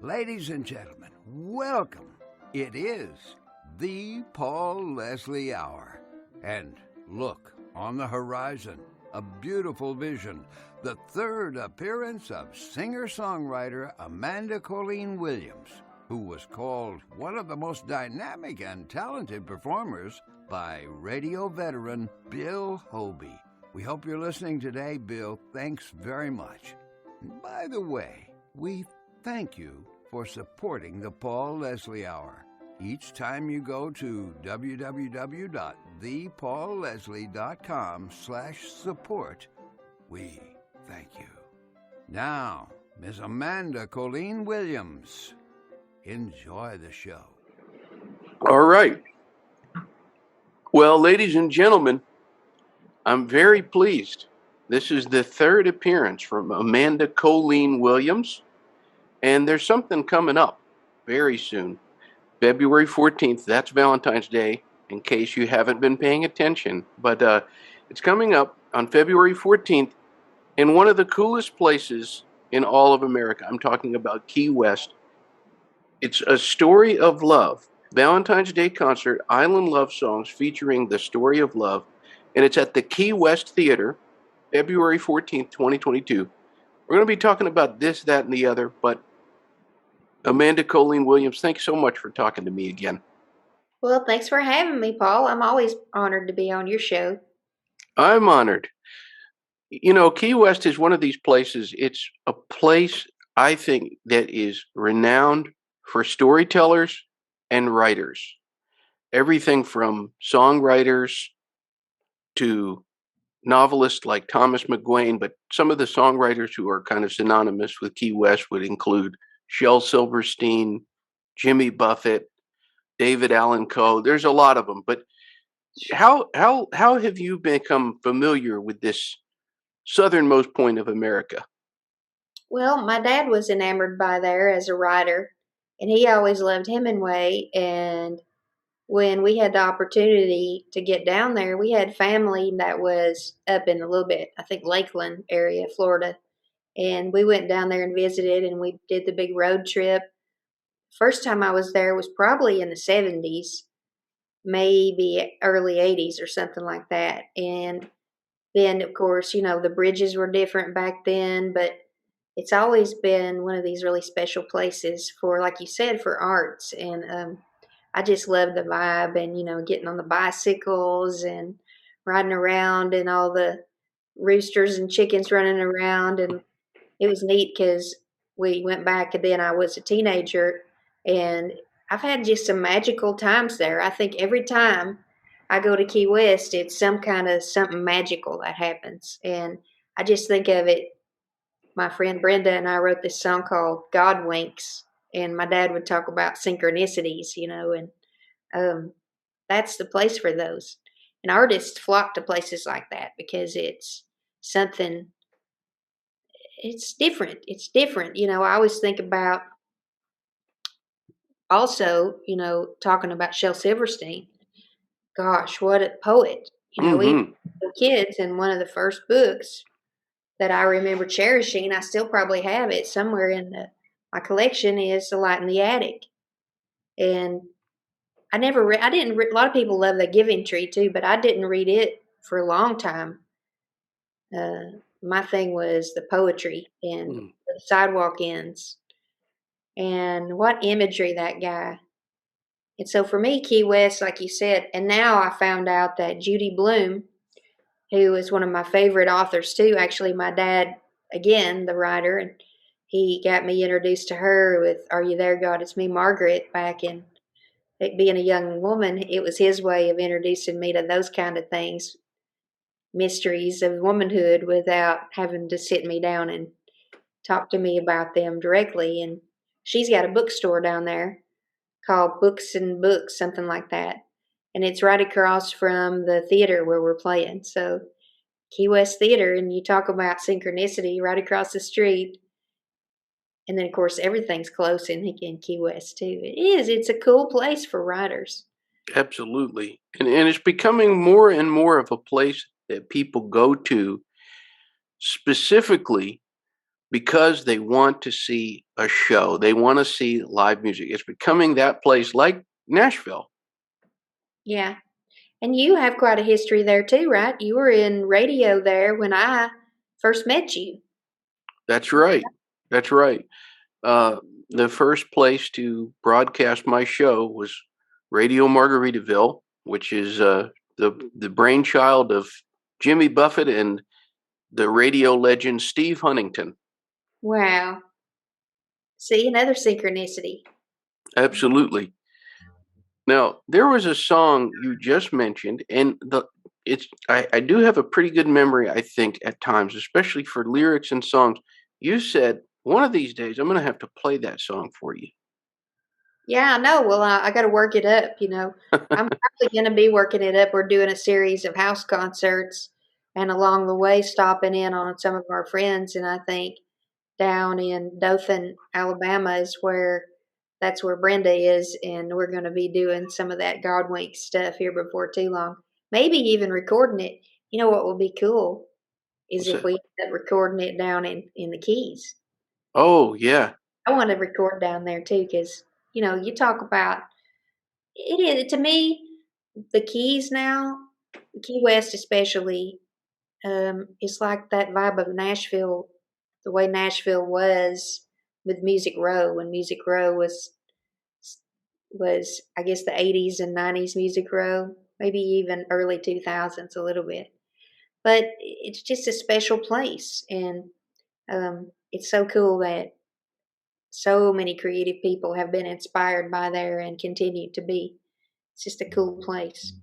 Ladies and gentlemen, welcome. It is the Paul Leslie Hour. And look, on the horizon, a beautiful vision, the third appearance of singer-songwriter Amanda Colleen Williams, who was called one of the most dynamic and talented performers by radio veteran Bill Hoebee. We hope you're listening today, Bill. Thanks very much. By the way, we thank you for supporting the Paul Leslie Hour. Each time you go to www.thepaulleslie.com/support, we thank you. Now, Ms. Amanda Colleen Williams, enjoy the show. All right. Well, ladies and gentlemen, I'm very pleased. This is the third appearance from Amanda Colleen Williams. And there's something coming up very soon. February 14th, that's Valentine's Day, in case you haven't been paying attention. But it's coming up on February 14th in one of the coolest places in all of America. I'm talking about Key West. It's a story of love. Valentine's Day concert, Island Love Songs featuring the story of love. And it's at the Key West Theater, February 14th, 2022. We're going to be talking about this, that, and the other, but Amanda Colleen Williams, thanks so much for talking to me again. Well, thanks for having me, Paul. I'm always honored to be on your show. I'm honored. You know, Key West is one of these places. It's a place, I think, that is renowned for storytellers and writers. Everything from songwriters to novelists like Thomas McGuane, but some of the songwriters who are kind of synonymous with Key West would include Shel Silverstein, Jimmy Buffett, David Allan Coe. There's a lot of them. But how have you become familiar with this southernmost point of America? Well, my dad was enamored by there as a writer, and he always loved Hemingway. And when we had the opportunity to get down there, we had family that was up in a little bit, I think, Lakeland area, Florida. And we went down there and visited, and we did the big road trip. First time I was there was probably in the 70s, maybe early 80s or something like that. And then, of course, you know, the bridges were different back then, but it's always been one of these really special places for, like you said, for arts. And I just love the vibe and, you know, getting on the bicycles and riding around and all the roosters and chickens running around. And it was neat because we went back and then I was a teenager, and I've had just some magical times there. I think every time I go to Key West, it's some kind of something magical that happens. And I just think of it. My friend Brenda and I wrote this song called God Winks, and my dad would talk about synchronicities, you know, and that's the place for those. And artists flock to places like that because it's something, it's different. It's different. You know, I always think about also, you know, talking about Shel Silverstein. Gosh, what a poet. You know, we were kids, and one of the first books that I remember cherishing, I still probably have it somewhere in my collection, is The Light in the Attic. And I never I didn't a lot of people love The Giving Tree too, but I didn't read it for a long time. My thing was the poetry and the sidewalk ends, and what imagery that guy. And so for me, Key West, like you said, and now I found out that Judy Bloom, who is one of my favorite authors too, actually my dad, again, the writer, and he got me introduced to her with Are You There, God? It's Me, Margaret, back in being a young woman. It was his way of introducing me to those kind of things, mysteries of womanhood, without having to sit me down and talk to me about them directly. And she's got a bookstore down there called Books and Books, something like that. And it's right across from the theater where we're playing. So Key West Theater, and you talk about synchronicity, right across the street. And then, of course, everything's close in Key West, too. It is. It's a cool place for writers. Absolutely. And it's becoming more and more of a place that people go to specifically because they want to see a show. They want to see live music. It's becoming that place like Nashville. Yeah. And you have quite a history there too, right? You were in radio there when I first met you. That's right. That's right. The first place to broadcast my show was Radio Margaritaville, which is the brainchild of Jimmy Buffett and the radio legend Steve Huntington. Wow. See, another synchronicity. Absolutely. Now, there was a song you just mentioned, and I do have a pretty good memory, I think, at times, especially for lyrics and songs. You said, one of these days, I'm going to have to play that song for you. Yeah, I know. Well, I got to work it up, you know. I'm probably going to be working it up. We're doing a series of house concerts, and along the way, stopping in on some of our friends. And I think down in Dothan, Alabama, that's where Brenda is, and we're going to be doing some of that Godwink stuff here before too long. Maybe even recording it. You know what would be cool is What's if that? we end up recording it down in the Keys. Oh, yeah. I want to record down there too, because you know, you talk about it is to me the Keys now, Key West especially, it's like that vibe of Nashville, the way Nashville was with Music Row when Music Row was I guess the 80s and 90s Music Row, maybe even early 2000s a little bit. But it's just a special place, and it's so cool that so many creative people have been inspired by there and continue to be. It's just a cool place.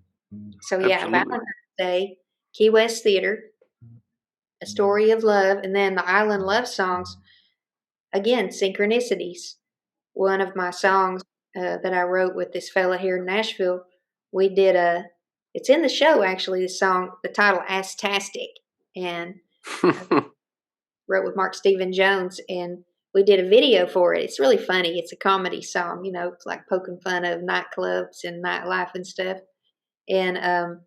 So yeah, Absolutely. Valentine's Day, Key West Theater, A Story of Love, and then the Island Love Songs. Again, synchronicities. One of my songs that I wrote with this fella here in Nashville, we did it's in the show actually, the song, the title Astastic, and wrote with Mark Stephen Jones, and we did a video for it. It's really funny. It's a comedy song, you know, it's like poking fun of nightclubs and nightlife and stuff. And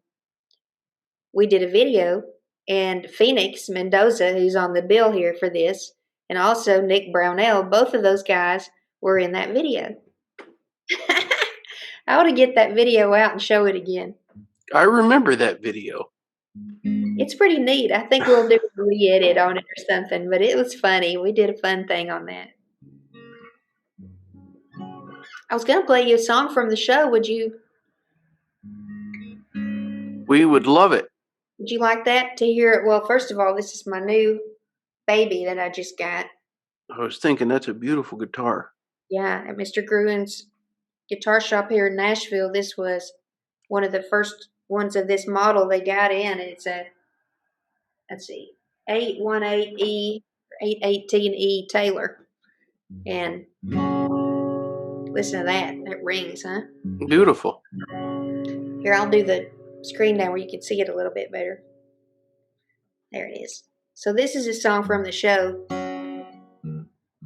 we did a video, and Phoenix Mendoza, who's on the bill here for this, and also Nick Brownell, both of those guys were in that video. I ought to get that video out and show it again. I remember that video. It's pretty neat. I think we'll do a re-edit on it or something, but it was funny. We did a fun thing on that. I was going to play you a song from the show. Would you We would love it. like that to hear it? Well, first of all, this is my new baby that I just got. I was thinking that's a beautiful guitar. Yeah, at Mr. Gruen's guitar shop here in Nashville. This was one of the first ones of this model they got in. It's a, let's see, 818E, 818E Taylor. And listen to that. That rings, huh? Beautiful. Here, I'll do the screen down where you can see it a little bit better. There it is. So this is a song from the show.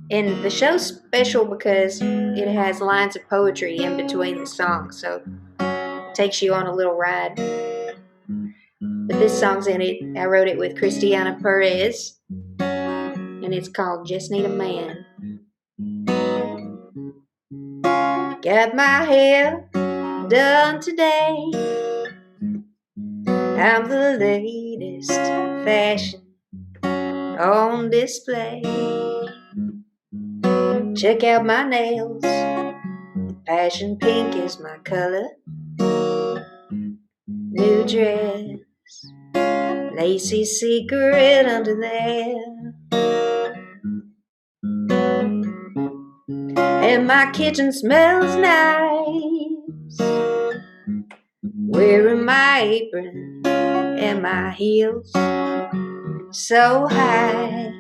And the show's special because it has lines of poetry in between the songs. So it takes you on a little ride. But this song's in it. I wrote it with Christiana Perez. And it's called Just Need a Man. Got my hair done today. I'm the latest fashion on display. Check out my nails. Passion pink is my color. New dress. Lacy secret under there. And my kitchen smells nice. Wearing my apron and my heels so high.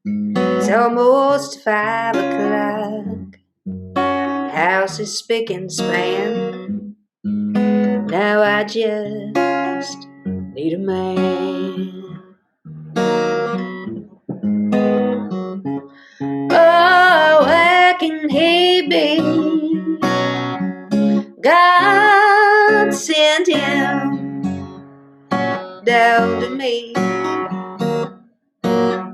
It's almost 5 o'clock. House is spick and span. Now I just need a man. Oh, where can he be? God sent him down to me.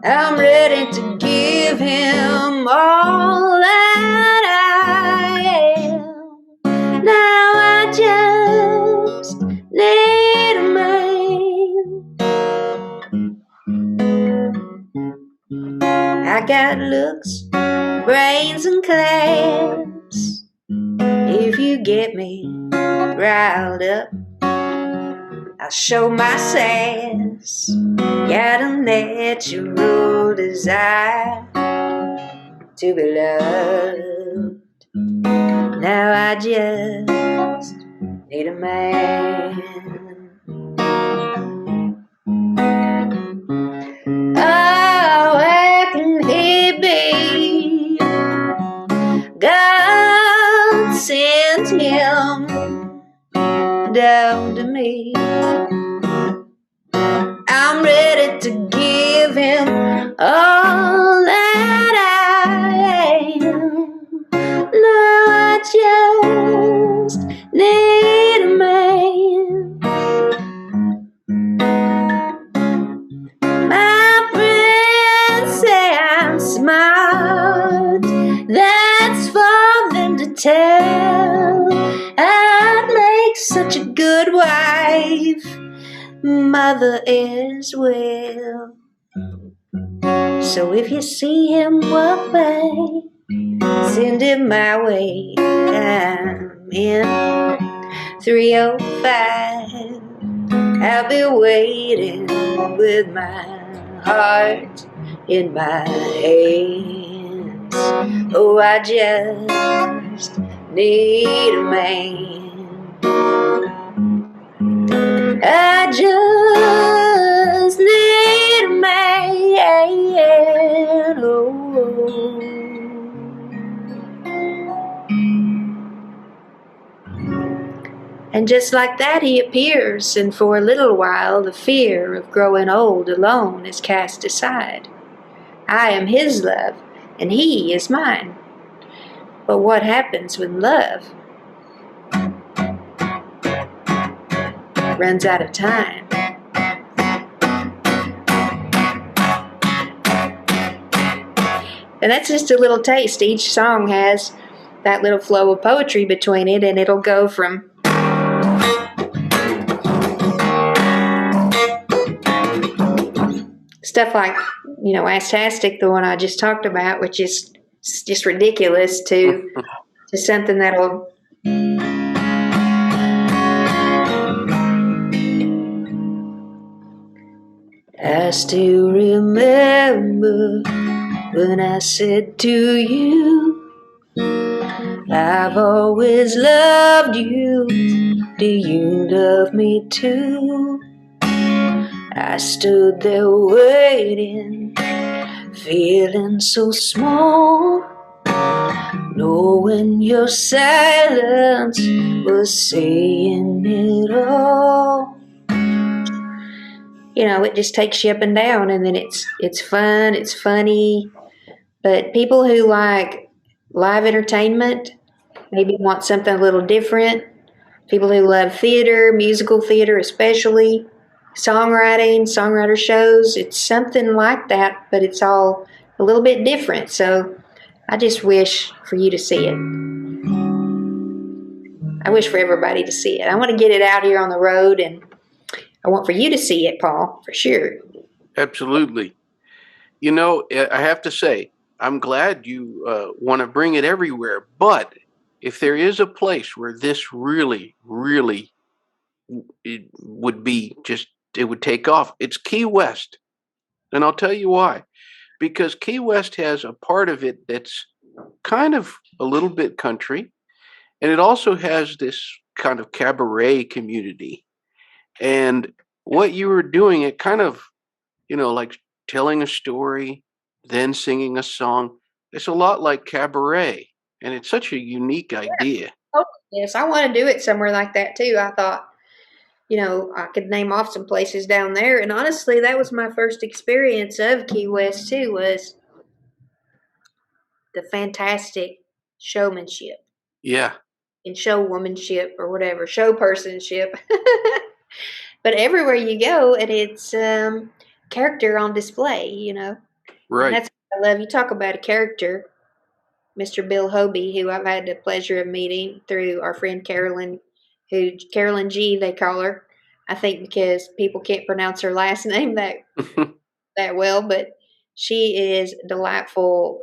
I'm ready to give him all that I am. Now I just need a man. I got looks, brains, and class. If you get me riled up, I'll show my sass. Got a natural desire to be loved. Now I just need a man. Oh, where can he be? God sent him down to me. I'm ready to give him all that I am. Now I just need a man. My friends say I'm smart. That's for them to tell. I'd make such a good wife, mother as well. So if you see him walk by, send him my way. I'm in 305. I'll be waiting with my heart in my hands. Oh, I just need a man. I just need a man. Oh. And just like that he appears, and for a little while the fear of growing old alone is cast aside. I am his love, and he is mine. But what happens when love runs out of time? And that's just a little taste. Each song has that little flow of poetry between it, and it'll go from stuff like, Astastic, the one I just talked about, which is just ridiculous, to something that'll I still remember when I said to you, I've always loved you. Do you love me too? I stood there waiting, feeling so small, knowing your silence was saying it all. It just takes you up and down, and then it's fun, it's funny. But people who like live entertainment maybe want something a little different. People who love theater, musical theater especially, songwriter shows, it's something like that, but it's all a little bit different. So I just wish for you to see it. I wish for everybody to see it. I want to get it out here on the road, and I want for you to see it, Paul, for sure. Absolutely. I have to say, I'm glad you want to bring it everywhere. But if there is a place where this really, really it would take off, it's Key West. And I'll tell you why. Because Key West has a part of it that's kind of a little bit country. And it also has this kind of cabaret community. And what you were doing, it kind of, like telling a story, then singing a song. It's a lot like cabaret, and it's such a unique idea. Oh, yes, I want to do it somewhere like that too. I thought, I could name off some places down there. And honestly, that was my first experience of Key West too, was the fantastic showmanship. Yeah. And showwomanship or whatever, show personship. But everywhere you go, and it's character on display, Right. And that's I love you. Talk about a character, Mr. Bill Hoebee, who I've had the pleasure of meeting through our friend Carolyn, who Carolyn G. they call her. I think because people can't pronounce her last name that well, but she is delightful,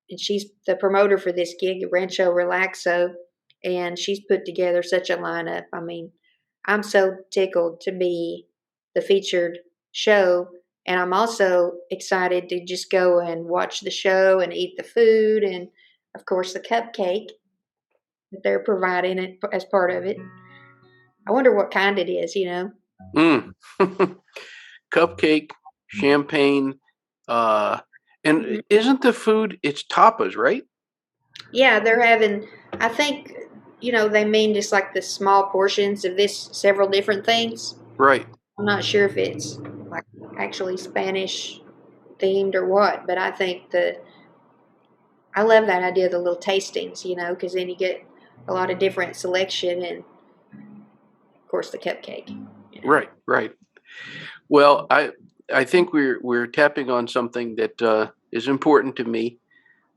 and she's the promoter for this gig at Rancho Relaxo, and she's put together such a lineup. I mean, I'm so tickled to be the featured show, and I'm also excited to just go and watch the show and eat the food, and of course the cupcake that they're providing it as part of it. I wonder what kind it is, you know. Mm. Cupcake, champagne, uh, and isn't the food? It's tapas, right? Yeah, they're having, I think, they mean just like the small portions of this several different things. Right. I'm not sure if it's like actually Spanish themed or what, but I love that idea of the little tastings, because then you get a lot of different selection and, of course, the cupcake. Right. Right. Well, I think we're tapping on something that is important to me,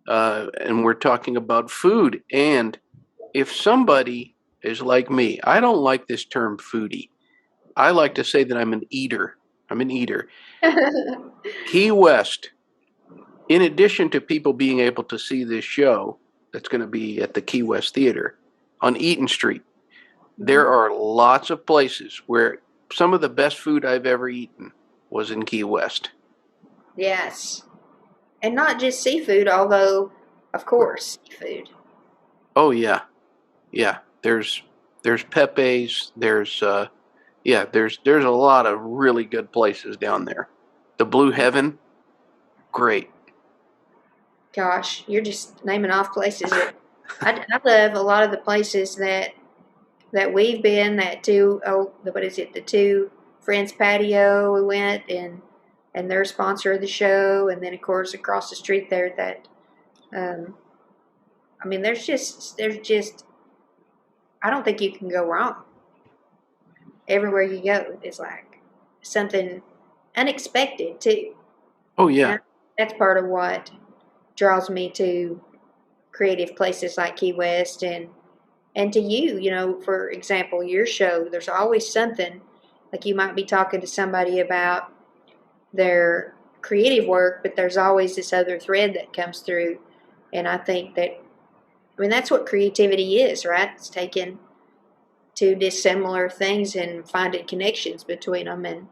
and we're talking about food. And if somebody is like me, I don't like this term foodie. I like to say that I'm an eater. I'm an eater. Key West, in addition to people being able to see this show that's going to be at the Key West Theater on Eaton Street, there are lots of places where some of the best food I've ever eaten was in Key West. Yes. And not just seafood, although, of course, seafood. Oh yeah, yeah. There's Pepe's. There's there's a lot of really good places down there. The Blue Heaven, great. Gosh, you're just naming off places that I love. A lot of the places that we've been. The two friends patio we went, and they're a sponsor of the show, and then of course across the street there that I mean there's just I don't think you can go wrong. Everywhere you go is like something unexpected too. Oh yeah, That's part of what draws me to creative places like Key West and to you, for example, your show, there's always something like you might be talking to somebody about their creative work, but there's always this other thread that comes through. And I think that's what creativity is, right? It's taking two dissimilar things and finding connections between them. And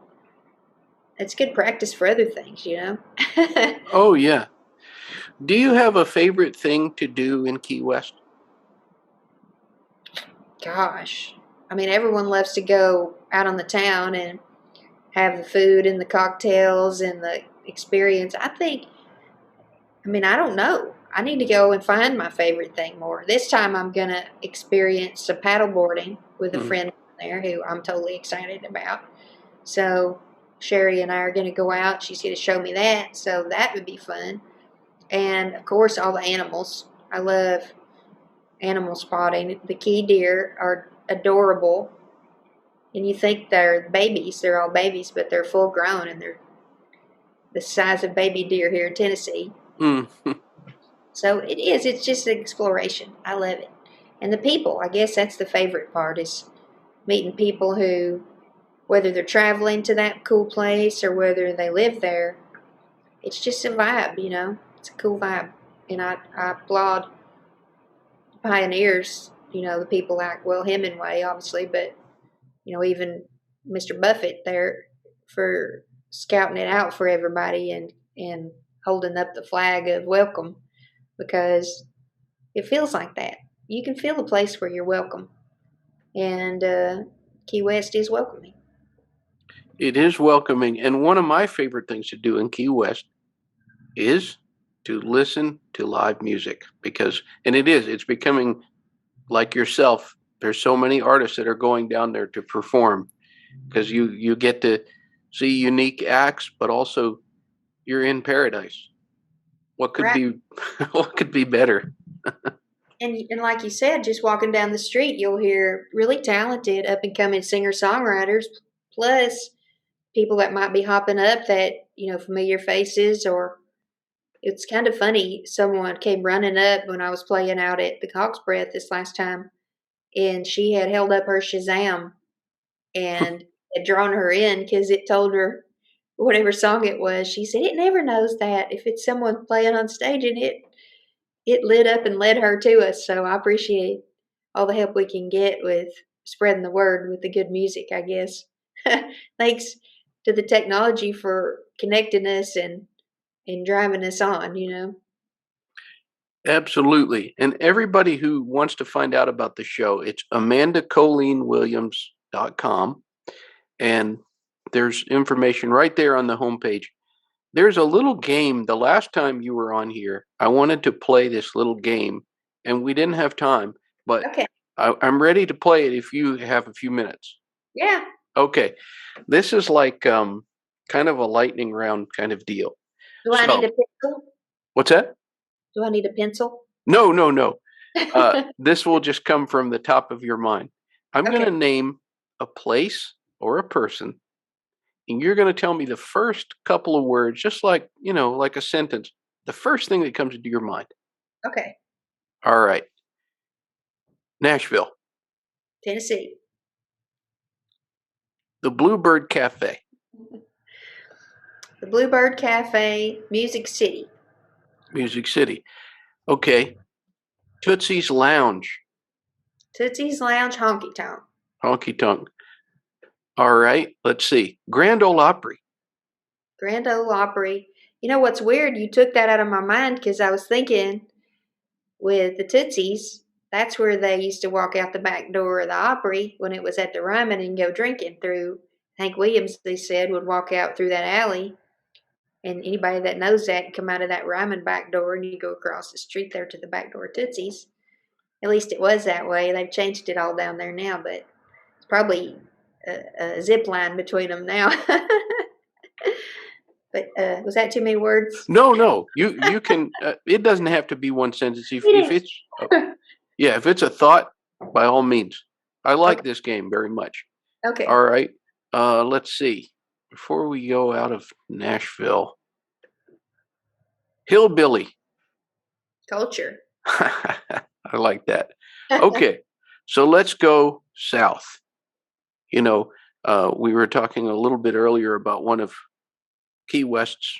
it's good practice for other things, oh yeah. Do you have a favorite thing to do in Key West? Gosh. I mean, everyone loves to go out on the town and have the food and the cocktails and the experience. I don't know. I need to go and find my favorite thing more. This time I'm going to experience some paddle boarding with a friend there who I'm totally excited about. So Sherry and I are going to go out. She's going to show me that. So that would be fun. And of course, all the animals. I love animal spotting. The key deer are adorable. And you think they're babies. They're all babies, but they're full grown and they're the size of baby deer here in Tennessee. So it is. It's just an exploration. I love it. And the people, I guess that's the favorite part is meeting people who, whether they're traveling to that cool place or whether they live there, it's just a vibe, It's a cool vibe. And I applaud pioneers, the people like Hemingway, obviously, but, even Mr. Buffett there for scouting it out for everybody and holding up the flag of welcome because it feels like that. You can feel a place where you're welcome. And Key West is welcoming. It is welcoming. And one of my favorite things to do in Key West is to listen to live music it's becoming like yourself. There's so many artists that are going down there to perform because you get to see unique acts, but also you're in paradise. What could be what could be better? And like you said, just walking down the street, you'll hear really talented up and coming singer-songwriters, plus people that might be hopping up that, familiar faces or it's kind of funny. Someone came running up when I was playing out at the Cock's Breath this last time, and she had held up her Shazam and had drawn her in because it told her whatever song it was. She said it never knows that if it's someone playing on stage, and it lit up and led her to us. So I appreciate all the help we can get with spreading the word with the good music, I guess. Thanks to the technology for connecting us and driving us on, you know. Absolutely. And everybody who wants to find out about the show, it's amandacolleenwilliams.com. And there's information right there on the homepage. There's a little game. The last time you were on here, I wanted to play this little game, and we didn't have time, but Okay. I'm ready to play it if you have a few minutes. Yeah. Okay. This is like kind of a lightning round kind of deal. Do I need a pencil? What's that? Do I need a pencil? No. This will just come from the top of your mind. I'm going to name a place or a person, and you're going to tell me the first couple of words, just like, like a sentence, the first thing that comes into your mind. Okay. All right. Nashville. Tennessee. The Bluebird Cafe. The Bluebird Cafe, Music City. Music City. Okay. Tootsie's Lounge. Tootsie's Lounge, Honky Tonk. Honky Tonk. All right. Let's see. Grand Ole Opry. Grand Ole Opry. You know what's weird? You took that out of my mind because I was thinking with the Tootsies, that's where they used to walk out the back door of the Opry when it was at the Ryman and go drinking through. Hank Williams, they said, would walk out through that alley. And anybody that knows that, come out of that Ryman back door and you go across the street there to the back door of Tootsie's. At least it was that way. They've changed it all down there now, but it's probably a zip line between them now. But was that too many words? No. You can. It doesn't have to be one sentence. If it's a thought, by all means. I like this game very much. Okay. All right. Let's see. Before we go out of Nashville, hillbilly. Culture. I like that. Okay. So let's go south. We were talking a little bit earlier about one of Key West's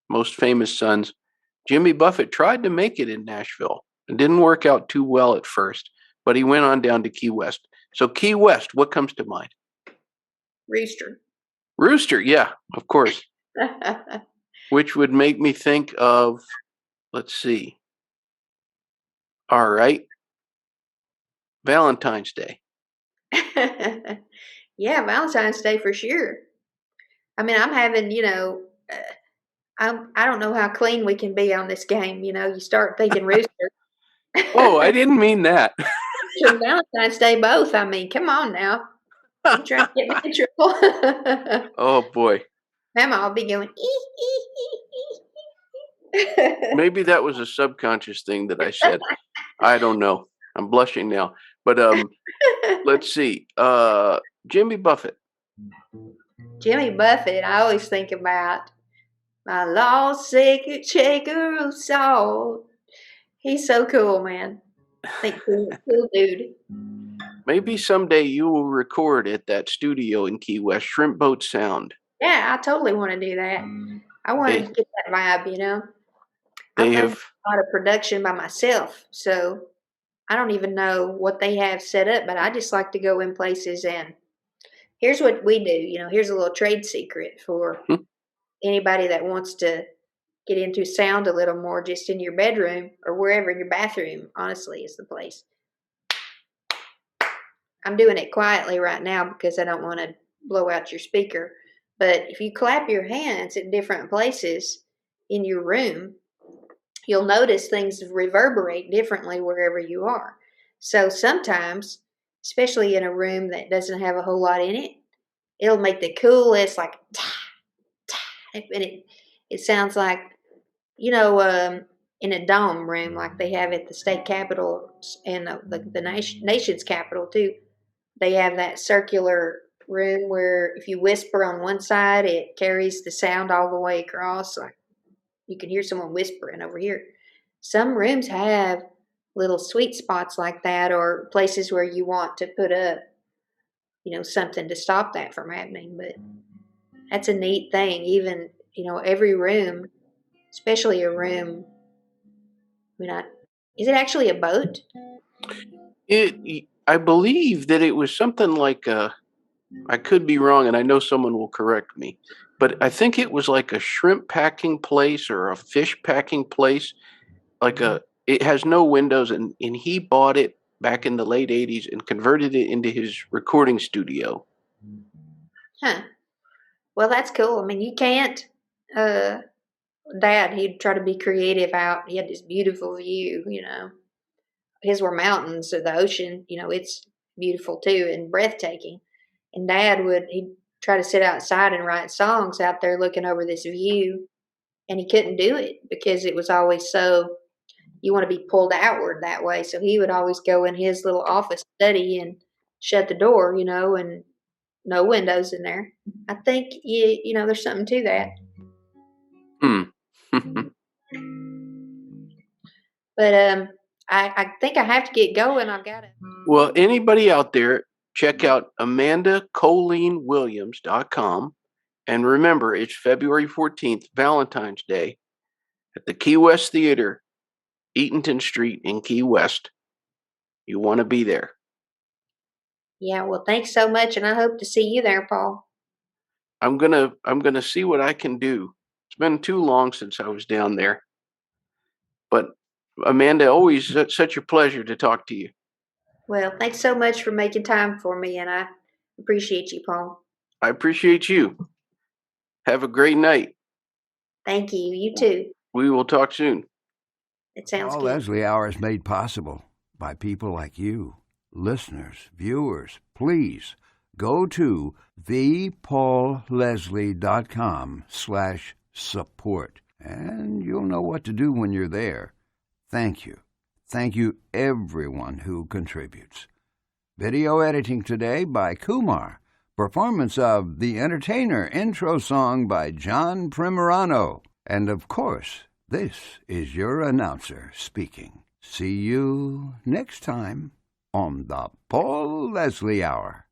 most famous sons. Jimmy Buffett tried to make it in Nashville. It didn't work out too well at first, but he went on down to Key West. So Key West, what comes to mind? Rooster, yeah, of course. Which would make me think of, let's see. All right. Valentine's Day. Yeah, Valentine's Day for sure. I mean, I'm having, I don't know how clean we can be on this game. You start thinking rooster. Oh, I didn't mean that. Valentine's Day both. I mean, come on now. You trying to get me in trouble? Oh, boy. Mama, I'll be going, Maybe that was a subconscious thing that I said. I don't know. I'm blushing now. But let's see. Jimmy Buffett. Jimmy Buffett, I always think about my lost sacred shaker of salt. He's so cool, man. Cool dude. Maybe someday you will record at that studio in Key West, Shrimp Boat Sound. Yeah, I totally want to do that. I want to get that vibe, They I've have done a lot of production by myself, so I don't even know what they have set up, but I just like to go in places and here's what we do, here's a little trade secret for anybody that wants to get into sound a little more just in your bedroom or wherever in your bathroom, honestly, is the place. I'm doing it quietly right now because I don't want to blow out your speaker. But if you clap your hands at different places in your room, you'll notice things reverberate differently wherever you are. So sometimes, especially in a room that doesn't have a whole lot in it, it'll make the coolest, like, ta, ta, and it sounds like, in a dome room like they have at the state capitol and the nation's capital too. They have that circular room where if you whisper on one side, it carries the sound all the way across. Like, you can hear someone whispering over here. Some rooms have little sweet spots like that, or places where you want to put up, something to stop that from happening. But that's a neat thing. Even, every room, especially a room, is it actually a boat? I believe that it was something like I could be wrong, and I know someone will correct me, but I think it was like a shrimp packing place or a fish packing place. It has no windows, and he bought it back in the late 80s and converted it into his recording studio. Huh. Well, that's cool. I mean, you can't, Dad, he'd try to be creative out. He had this beautiful view, His were mountains or the ocean, it's beautiful too and breathtaking. And he'd try to sit outside and write songs out there looking over this view. And he couldn't do it because it was always you want to be pulled outward that way. So he would always go in his little office study and shut the door, and no windows in there. I think, there's something to that. But I think I have to get going. I've got to. Well, anybody out there, check out AmandaColleenWilliams.com. And remember, it's February 14th, Valentine's Day, at the Key West Theater, Eatonton Street in Key West. You want to be there. Yeah, well, thanks so much, and I hope to see you there, Paul. I'm gonna see what I can do. It's been too long since I was down there. But Amanda, always such a pleasure to talk to you. Well, thanks so much for making time for me, and I appreciate you, Paul. I appreciate you. Have a great night. Thank you. You too. We will talk soon. It sounds Paul good. Leslie Hour is made possible by people like you, listeners, viewers. Please go to thepaulleslie.com/support, and you'll know what to do when you're there. Thank you. Thank you, everyone who contributes. Video editing today by Kumar. Performance of The Entertainer intro song by John Primorano. And of course, this is your announcer speaking. See you next time on the Paul Leslie Hour.